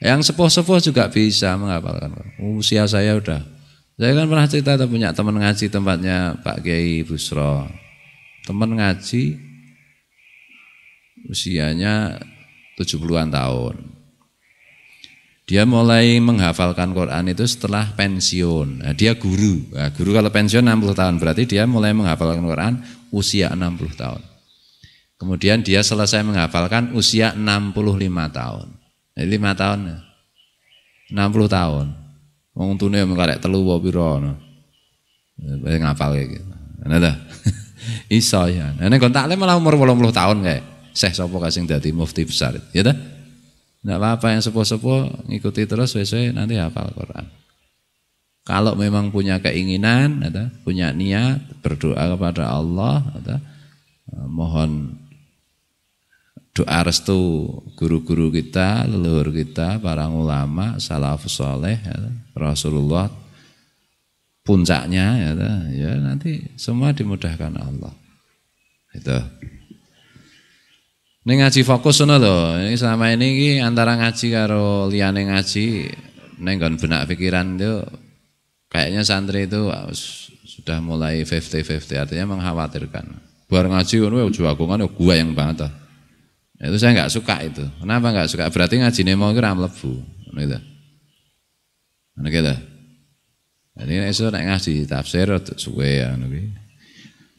yang sepuh-sepuh juga bisa menghafalkan. Usia saya kan pernah cerita punya teman ngaji tempatnya Pak Kiai Busro. Teman ngaji usianya 70-an tahun. Dia mulai menghafalkan Quran itu setelah pensiun. Nah, dia guru. Nah, guru kalau pensiun 60 tahun berarti dia mulai menghafalkan Quran usia 60 tahun. Kemudian dia selesai menghafalkan usia 65 tahun. 5 tahun. 60 tahun. Wong tune mengkarek telu apa pira ngono. Ngapal iki. Ngono ta. Iso ya. Nek kon taklim malah umur 80 tahun kae. Syekh sapa ka sing dadi mufti besar. Ya ta? Enggak apa-apa yang sepuh-sepuh ngikuti terus sesuai nanti hafal Quran. Kalau memang punya keinginan, punya niat berdoa kepada Allah, mohon doa restu guru-guru kita, leluhur kita, para ulama, salafus saleh, Rasulullah puncaknya ya nanti semua dimudahkan Allah. Itu. Ini ngaji fokus ngono lho. Ini selama ini antara ngaji karo liyane ngaji ning nggon benak pikiran itu kayaknya santri itu sudah mulai 50-50 artinya mengkhawatirkan. Bar ngaji ngono ojo agungan gua yang banget. Itu saya enggak suka itu. Kenapa enggak suka? Berarti ngajine mau ora mlebu. Ngono itu. Ngono gitu. Jadi esuk nek ngaji tafsir suwe ngono kuwi.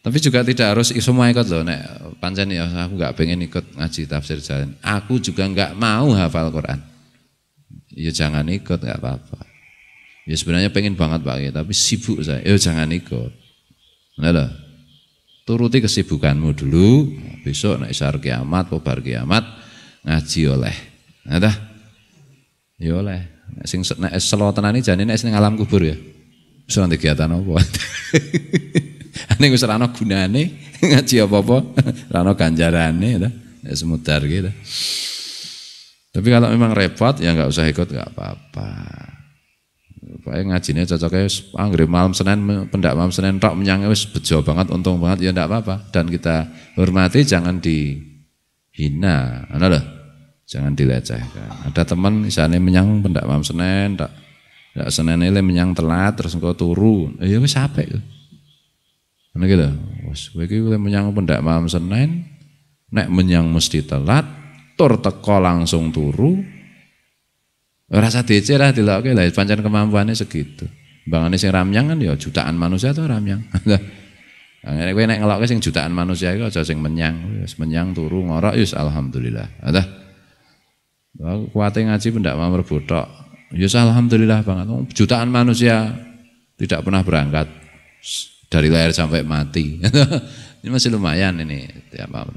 Tapi juga tidak harus semua ikut loh. Nek pancen ya aku enggak pengen ikut ngaji tafsir jalan. Aku juga enggak mau hafal Quran. Ya jangan ikut enggak apa-apa. Ya sebenarnya pengen banget Pak, tapi sibuk saya. Ya jangan ikut. Nah loh. Turuti kesibukanmu dulu. Besok nek isar kiamat, bar kiamat ngaji oleh. Nah dah. Ya oleh. Nek sing nek selo tenane jane nek sing alam kubur ya. Wis nanti kegiatan apa? Ane wis ora ana gunane ngaji apa-apa, ora ana ganjarane ya semudar gitu. Tapi kalau memang repot ya enggak usah ikut enggak apa-apa. Pokoke ngajine cocoknya anggere malam Senin pendak malam Senin tok menyang wis bejo banget untung banget ya enggak apa-apa dan kita hormati jangan dihina. Ana lho. Jangan dilecehkan. Ada teman isane menyang pendak malam Senin tak Senin ile menyang telat terus engko turu. Ya wis apik lho. Ana gitu. Wes kowe iki menyang pendak malam Senin, nek menyang mesti telat, tur teko langsung turu. Ora usah dicir lah dilokke lah pancen kemampuane segitu. Bangane sing ramyang kan ya jutaan manusia tuh ramyang. Lah kowe nek ngelokke sing jutaan manusia iku aja sing menyang, wis menyang turu ngorok wis alhamdulillah. Ada. Kuwate ngaji pendak malam Rebo tok. Ya alhamdulillah banget. Jutaan manusia tidak pernah berangkat. Dari lahir sampai mati. Ini masih lumayan ini tiap malam.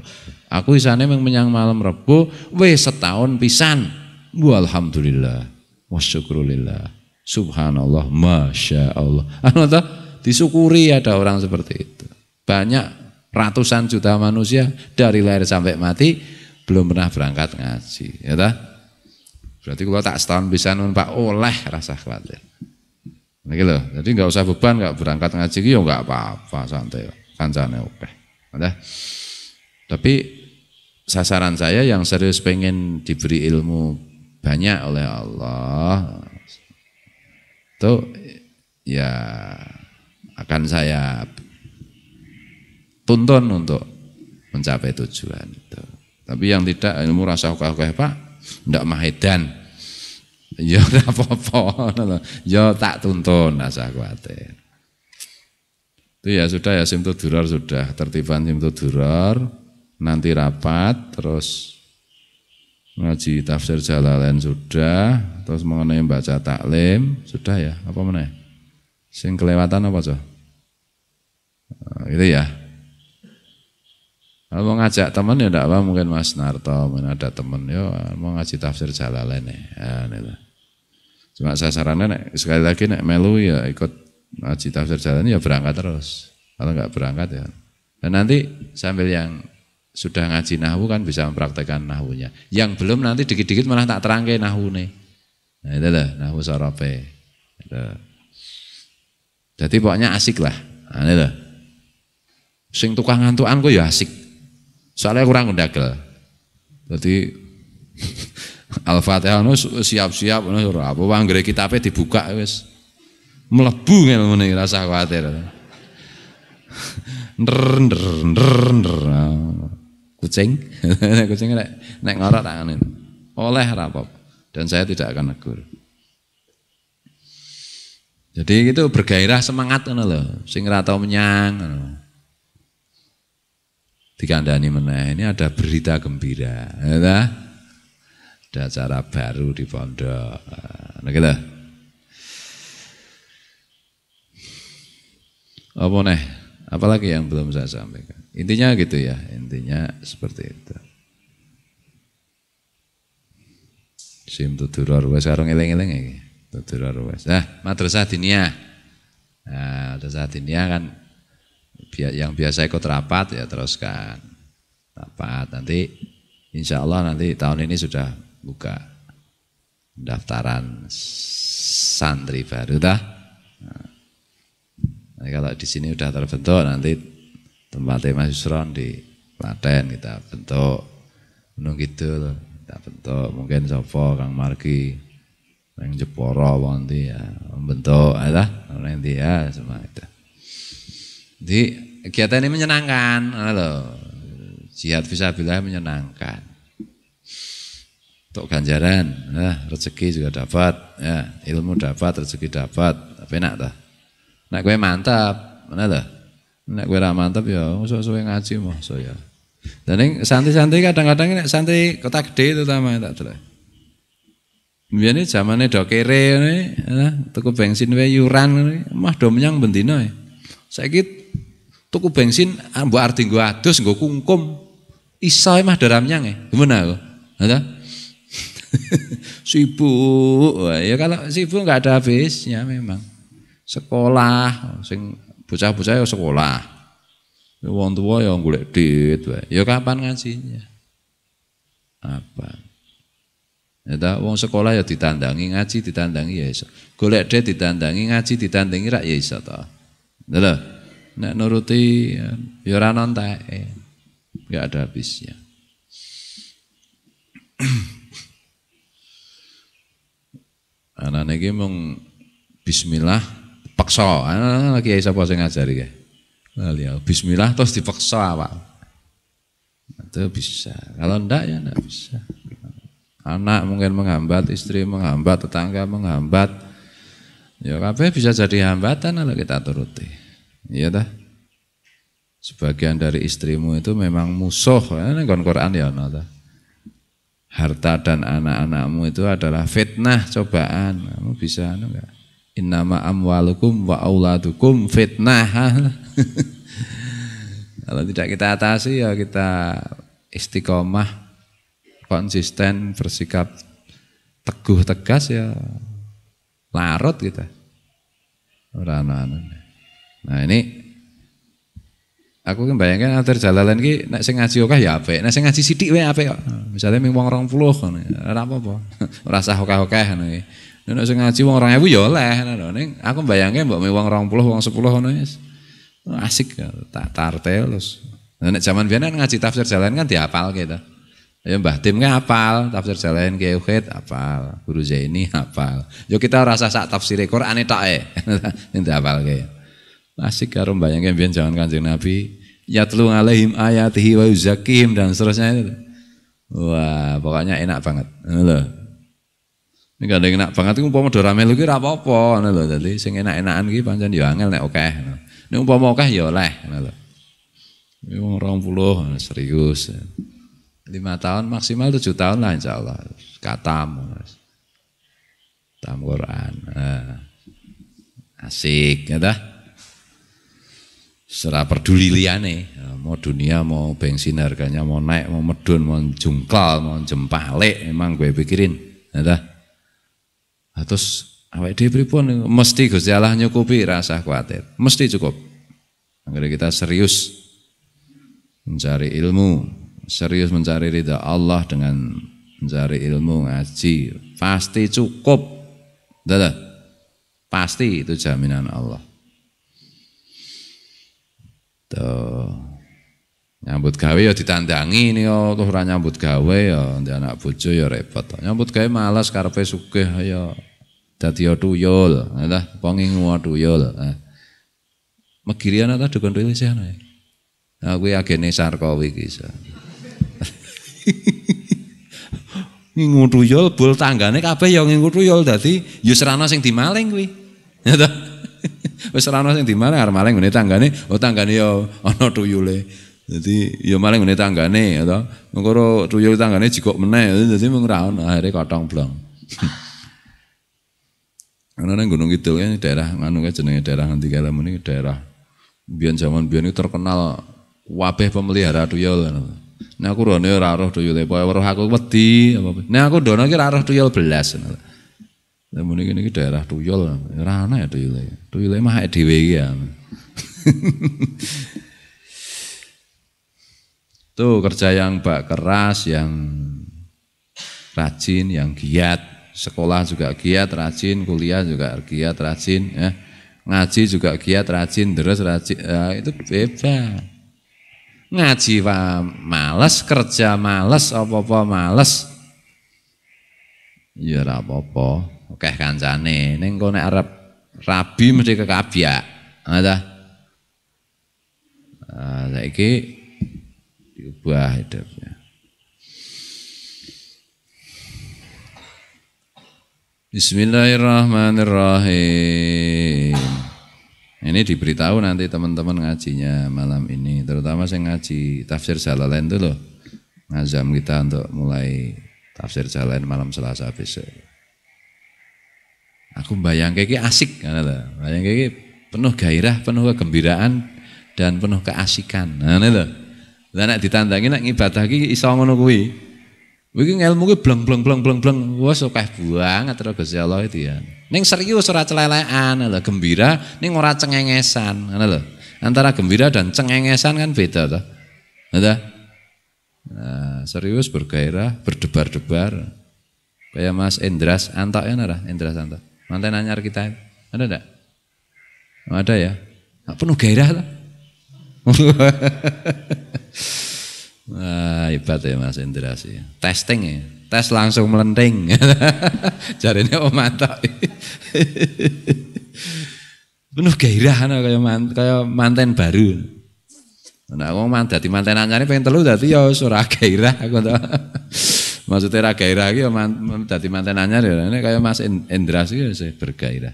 Aku isane menyang malam Rebo wis setahun pisan. Alhamdulillah. Wasyukrulillah. Subhanallah, Masya Allah. Anu ta disyukuri ada orang seperti itu. Banyak ratusan juta manusia dari lahir sampai mati belum pernah berangkat ngaji, ya ta? Berarti kalau tak setahun pisan Pak oleh rasa khawatir. Niki lho, jadi enggak usah beban, enggak berangkat ngaji ki ya enggak apa-apa, santai. Kancane oke. Udah. Tapi sasaran saya yang serius pengen diberi ilmu banyak oleh Allah. Itu ya akan saya tuntun untuk mencapai tujuan itu. Tapi yang tidak ilmu rasa oke-oke Pak, ndak mahedan. Ya ora apa-apa, ya tak tuntun rasa kuwatir. Itu ya sudah ya Simtud Durar sudah, tertiban Simtud Durar, nanti rapat, terus ngaji tafsir Jalalain sudah, terus mengenai baca taklim sudah ya, apa meneh? Sing kelewatan apa coh? Itu ya. Kalau mau ngajak teman ya enggak apa mungkin Mas Narto, mungkin ada teman ya mau ngaji tafsir Jalalain ya. Itu. Cuma sasarannya sekali lagi nek melu ya ikut ngaji tafsir Jalalain ya berangkat terus. Kalau enggak berangkat ya. Dan nanti sambil yang sudah ngaji nahwu kan bisa mempraktekkan nahwunya. Yang belum nanti dikit-dikit malah tak terangke nahwune. Nah itu lah nahwu sorope. Itu. Jadi pokoknya asik lah. Nah itu. Sing tukang ngantukan kok ya asik. Soalnya kurang ndagel. Jadi Al-Fatihah siap-siap ora apa anggere kitabe dibuka wis mlebu ngene rasa kuwatir. Kucing. Kucing nek ngorok tak ngene. Oleh ora apa. Dan saya tidak akan negur. Jadi itu bergairah semangat ngono lho. Sing ora tau menyang ngono. Dikandani meneh ini ada berita gembira, ya. Ada acara baru di pondok. Nah gitu. Apa nih? Apalagi yang belum saya sampaikan. Intinya gitu ya, intinya seperti itu. Sim Tuduror wis karo ngeling-eling iki. Tuduror wis. Nah, madrasah diniyah. Nah, madrasah diniyah kan yang biasa ikut rapat ya teruskan. Rapat nanti insya Allah nanti tahun ini sudah buka pendaftaran santri baru dah. Nah, kalau di sini udah terbentuk nanti tempatnya Mas Yusron di Klaten kita bentuk, Gunung Kidul kita bentuk, mungkin Sopo Kang Margi, yang Jeporo nanti ya membentuk, nanti ya semua itu. Jadi kegiatan ini menyenangkan, loh. Jihad fisabilillah menyenangkan. Untuk ganjaran, rezeki juga dapat, ya, ilmu dapat, rezeki dapat, tapi enak dah. Nek gue mantap, mana dah? Nek gue ra mantap ya, suwe ngaji mah saya. Dan santri-santri kadang-kadang nek santri kota gede itu terutama tak terus. Biyen iki zamane do kere ngene, tuku bensin wae yuran mah do menyang bendina. Saiki tuku bensin mbok arep nggo adus nggo kungkum. Iso mah do ramnyang gimana aku? Ada? Sibuk. Ya kalau sibuk enggak ada habisnya memang. Sekolah sing bocah-bocah ya sekolah. Wong tua ya golek duit wae. Ya kapan ngajinya? Apa? Ya wong sekolah ya ditandangi, ngaji ditandangi ya iso. Golek duit ditandangi, ngaji ditandangi rak ya iso to. Lho. Nek nuruti ya ora nontek. Enggak ada habisnya. Anak iki mung bismillah paksa. Lagi sapa sing ngajari kae? Bismillah terus dipaksa awak. Itu bisa. Kalau enggak ya enggak bisa. Anak mungkin menghambat, istri menghambat, tetangga menghambat. Ya kabeh bisa jadi hambatan kalau kita turuti. Iya dah. Sebagian dari istrimu itu memang musuh. Ini Quran ya ana. Harta dan anak-anakmu itu adalah fitnah, cobaan. Kamu bisa enggak? Innama amwalukum wa auladukum fitnah. Kalau tidak kita atasi ya kita istiqomah, konsisten, bersikap teguh tegas ya larut kita. Nah ini aku kan bayangkan antar jalan ki nek sing ngaji akeh ya apik, nek sing ngaji sithik wae apik kok. Misale ming wong 20 ngono, ora apa-apa. Ora usah akeh-akeh ngono iki. Nek sing ngaji wong 2000 ya oleh ngono. Ning aku bayangke mbok ming wong 20, wong 10 ngono wis. Asik tak tartel terus. Nek zaman biyen ngaji tafsir jalan kan dihafal gitu. Ya Mbah Tim kan hafal, tafsir jalan Ki Uhid hafal, Guru Zaini hafal. Yo kita rasa sak tafsir Qur'ane tok ae. Ning dihafalke. Asik karo bayangke biyen zaman Kanjeng Nabi yatlu alaihim ayatihi wa yuzakkihim dan seterusnya itu. Wah, pokoknya enak banget. Ngono lho. Nek gak enak banget iku umpama do rame lho ki ora apa-apa ngono lho. Dadi sing enak-enakan ki pancen yo angel nek akeh. Nek umpama akeh ya oleh ngono lho. Wong 20 serius. 5 tahun maksimal 7 tahun lah insyaallah. Katam. Tam Quran. Asik ya dah. Serah peduli liyane, mau dunia mau bensin harganya mau naik, mau medun, mau jungkal, mau jempalik, emang gue pikirin, ya dah. Terus awake dhewe pripun mesti Gusti Allah nyukupi rasa khawatir. Mesti cukup. Agar kita serius mencari ilmu, serius mencari ridha Allah dengan mencari ilmu ngaji, pasti cukup. Dah. Pasti itu jaminan Allah. Tuh. Nyambut gawe ya ditandangi nih ya, tuh ora nyambut gawe ya ndek anak bojo ya repot. Nyambut gawe malas karepe sugih ya dadi tuyul, lah pengingu tuyul. Megirian ta dukun tuyul sih ana. Nah kuwi agene Sarkowi iki iso. Ngingu tuyul bol tanggane kabeh ya ngingu tuyul dadi ya serana sing dimaling kuwi. Ya ta. Wis ora ana sing dimaling arep maling ngene tanggane, tanggane ya ana tuyule. Dadi ya maling ngene tanggane ya to. Mengko tuyul tanggane jikok meneh, dadi mung ra ono akhire kotong blong. Ana nang Gunung Kidul kan daerah nganu jenenge daerah ngendi kala muni daerah biyen zaman biyen itu terkenal wabeh pemelihara tuyul. Nek aku rene ora roh tuyule, pokoke weruh aku wedi apa. Nek aku ndono iki ora roh tuyul belas. Lah muni kene iki daerah tuyul, ora ana ya tuyule. Tuyule mah dhewe iki ya. Tuh kerja yang keras, yang rajin, yang giat, sekolah juga giat, rajin, kuliah juga giat, rajin, ya. Ngaji juga giat, rajin, terus rajin, ya, itu bebas. Ngaji males, kerja males, apa-apa males. Ya ora apa-apa, akeh kancane. Ning kok nek arep rabi mesti kekabyak. Ngono. Saiki diubah hidupnya. Bismillahirrahmanirrahim. Ini diberitahu nanti teman-teman ngajinya malam ini, terutama saya ngaji tafsir Jalalain itu loh. Ngazam kita untuk mulai tafsir Jalalain malam Selasa besok. Aku bayangke iki asik kan lho. Bayangke iki penuh gairah, penuh kegembiraan dan penuh keasikan. Nah lho. Lah nek ditandangi nek ngibadah iki iso ngono kuwi. Iki ilmu ki bleng wis akeh banget terus Gusti Allah itu ya. Ning serius ora celelekan lho, gembira ning ora cengengesan, ngono lho. Antara gembira dan cengengesan kan beda toh. Nah, serius bergairah, berdebar-debar. Kayak Mas Endras Anto ya ora? Endras Anto. Mantan anyar kita. Ada enggak? Ada ya? Penuh gairah lah. Wah, hebat ya Mas Indra sih. Testing ya. Tes langsung melenting. Jarine Om Anto. Penuh gairah kayak manten baru. Nah, wong dadi manten anyar pengen telu dadi ya ora gairah aku to. Maksudnya ra gairah iki ya dadi manten anyar ya kaya Mas Indra sih bergairah.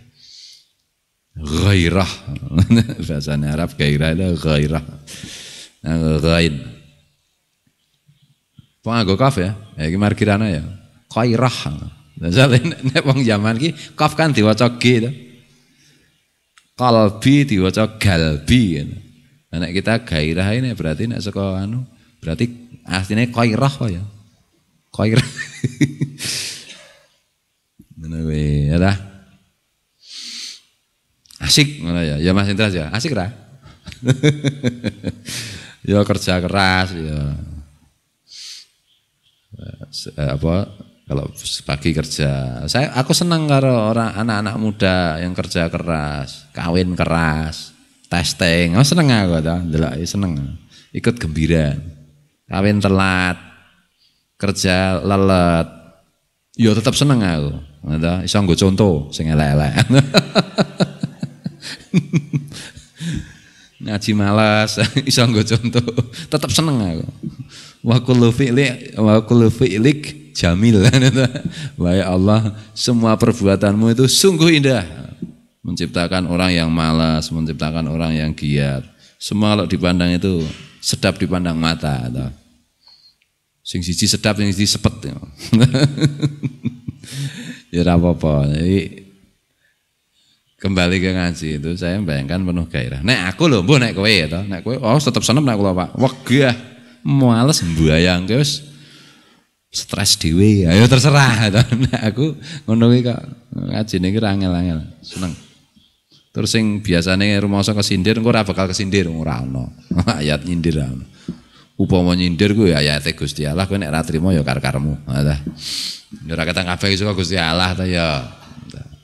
Gairah. Bahasa Arab gairah itu gairah. Gain. Penganggo kaf ya. Iki markirana ya. Gairah. Misale nek wong zaman iki kaf kan diwaca G to. Qalbi diwaca galbi. Nek kita gairah ini berarti nek saka berarti artinya gairah kok ya. Gairah. Ngono kuwi ya ta. Asik ngono ya. Ya Mas Indra ya. Asik ra? Ya kerja keras ya. Kalau pagi kerja. Aku senang karo orang anak-anak muda yang kerja keras, kawin keras, testing. Seneng aku ta, ndelok seneng. Ikut gembira. Kawin telat, kerja lelet. Ya tetap seneng aku. Ngono iso nggo contoh sing elek-elek. Ngaji malas, iso nggo contoh, tetap seneng aku. Wa kullu fi'lik jamil. Wahai Allah, semua perbuatanmu itu sungguh indah. Menciptakan orang yang malas, menciptakan orang yang giat. Semua kalau dipandang itu sedap dipandang mata. Sing siji sedap, sing siji sepet. Ya ora apa-apa. Jadi kembali ke ngaji itu saya bayangkan penuh gairah. Nek aku lho, mbuh nek kowe ya to. Nek kowe tetep seneng nek kula Pak. Wegah, males mbayangke wis stres dhewe. Ayo terserah to. Nek aku ngono kuwi kok ngajine iki angel-angel, seneng. Terus sing biasane rumoso kesindir engko ora bakal kesindir ora ono. Ayat nyindir ora ono. Upama nyindir kuwi ayate Gusti Allah, kowe nek ra trimo ya karo-karmu. Ngono. Ora ketang kabeh iso Gusti Allah ta ya.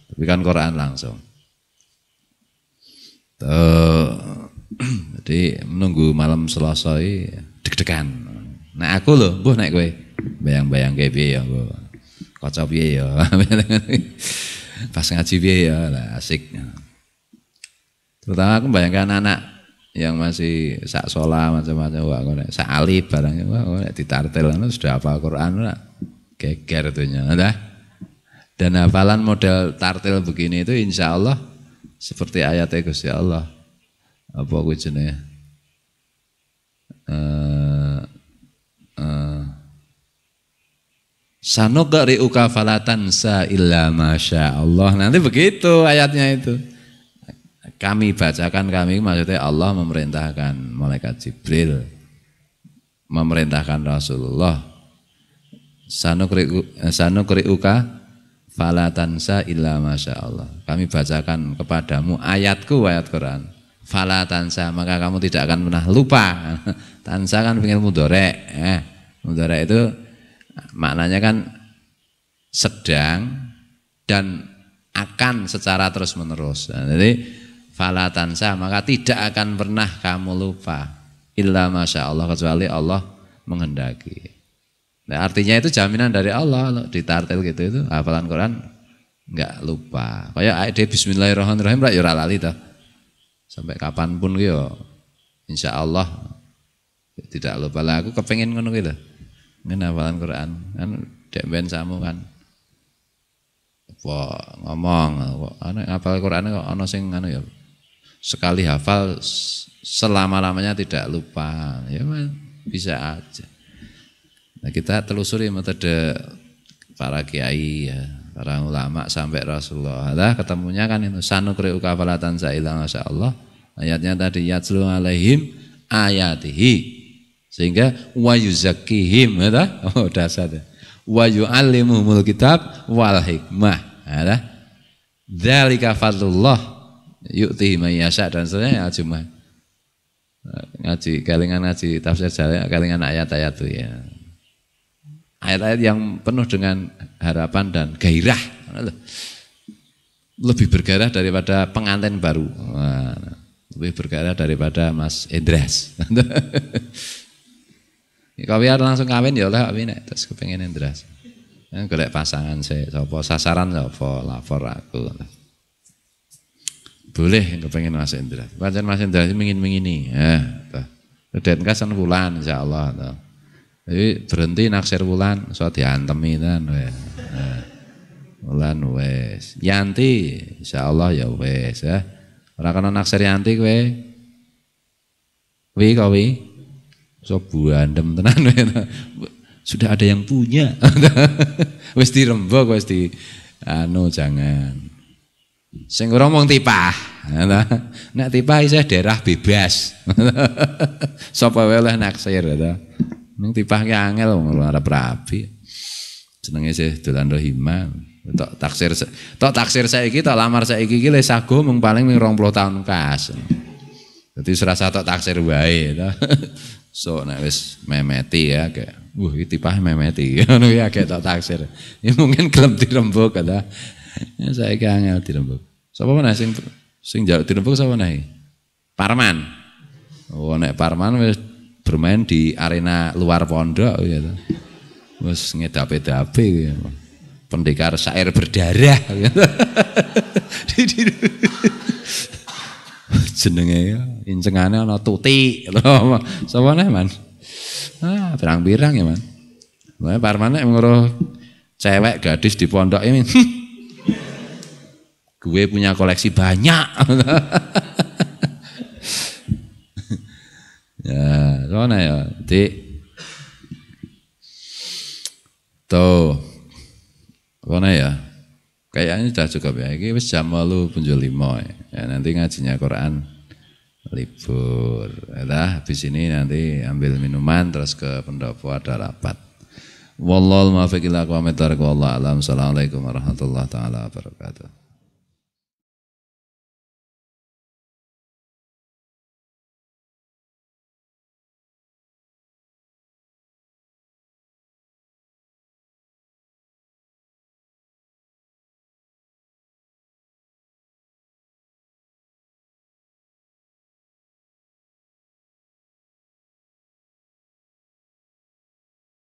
Tapi kan Quran langsung. Jadi menunggu malam Selasa deg-degan. Nah aku loh, mbuh nek kowe bayang-bayang kayak piye ya, kaca piye ya. Pas ngaji piye ya, lah asik. Terutama aku bayangkan anak yang masih sak sholah macam-macam, wah nek sak alif barangnya, wah nek ditartil sudah hafal Quran lah, geger tuhnya, dah. Dan hafalan model tartil begini itu insya Allah seperti ayatnya Gusti Allah. Apa kuwi jenenge? Sanugri'uka falatansa illa masya Allah. Nanti begitu ayatnya itu. Kami bacakan, kami maksudnya Allah memerintahkan malaikat Jibril memerintahkan Rasulullah, sanukri'uka fala tansa illa masyaallah. Kami bacakan kepadamu ayatku, ayat Quran. Fala tansa, maka kamu tidak akan pernah lupa. Tansa kan fi'il mudhari'. Mudhari' itu maknanya kan sedang dan akan secara terus-menerus. Jadi fala tansa, maka tidak akan pernah kamu lupa illa masyaallah, kecuali Allah menghendaki. Nah, artinya itu jaminan dari Allah, ditartil gitu itu hafalan Quran enggak lupa. Kayak ayat bismillahirrahmanirrahim ra ya ora lali ta. Sampai kapanpun yo insyaallah tidak lupa. Lah aku kepengin ngono kuwi lho. Ngene hafalan Quran. Kan dek ben samu kan. Apa ngomong ana hafal Quran kok ana sing anu ya. Sekali hafal selama-lamanya tidak lupa. Ya bisa aja. Nah, kita telusuri metode para kiai ya, para ulama sampai Rasulullah. Lah ketemunya kan itu sanukri'uka fala tansa illa masyaallah. Ayatnya tadi yatslu alaihim ayatihi. Sehingga wa yuzakkihim ya. Oh dasar. Wa yu'allimuhumul kitab wal hikmah. Ya. Dzalika fadlullah yu'tihi may yasha dan seterusnya cuma ngaji kelingan ngaji tafsir Jalalain kelingan ayat-ayat itu ya. Ayat-ayat yang penuh dengan harapan dan gairah, lebih bergairah daripada pengantin baru, lebih bergairah daripada Mas Endras. Kalau langsung kawin ya lah, terus kepengen Endras. Golek pasangan saya, sopo sasaran sopo lapor aku. Boleh kepengen Mas Endras. Pancen Mas Endras mengini, Denkas kan bulan insyaallah. Jadi berhenti naksir Wulan, so diantemi kan, Wulan wes, Yanti, insyaallah ya wes ya. Orang kena naksir Yanti kowe, so buandem tenan sudah ada yang punya, wes dirembok wes di, jangan. Sing ora mung tipah, nek tipah isih daerah bebas, sapa wae oleh naksir ya. Ning tipah ki angel wong arep rabi. Jenenge sih dolan rohimah. Tok taksir saiki, tok lamar saiki iki le sago mung paling 20 tahun kas. Dadi serasa tok taksir wae to. So nek wis memeti ya kayak iki tipah memeti. Ngono ya kayak tok taksir. Ya mungkin gelem dirembuk ta. Ya saiki angel dirembuk. Sapa meneh sing njaluk dirembuk sapa meneh? Parman. Oh nek Parman wis bermain di arena luar pondok gitu. Wes ngedape-dape gitu. Pendekar syair berdarah gitu. Jenenge incengane ana tuti. Sapa neh, Man? Pirang-pirang ya, Man. Lah Parman nek ngoro cewek gadis di pondok ini. Gue punya koleksi banyak. Ya, soalnya ya, tuh, soalnya ya, kayaknya sudah cukup ya. Ini jam 8:05 ya. Nanti ngajinya Quran libur. Ya, habis ini nanti ambil minuman terus ke pendopo ada rapat. Wallahul muwaffiq ila aqwamit thoriq wallahu a'lam. Assalamualaikum warahmatullahi taala wabarakatuh.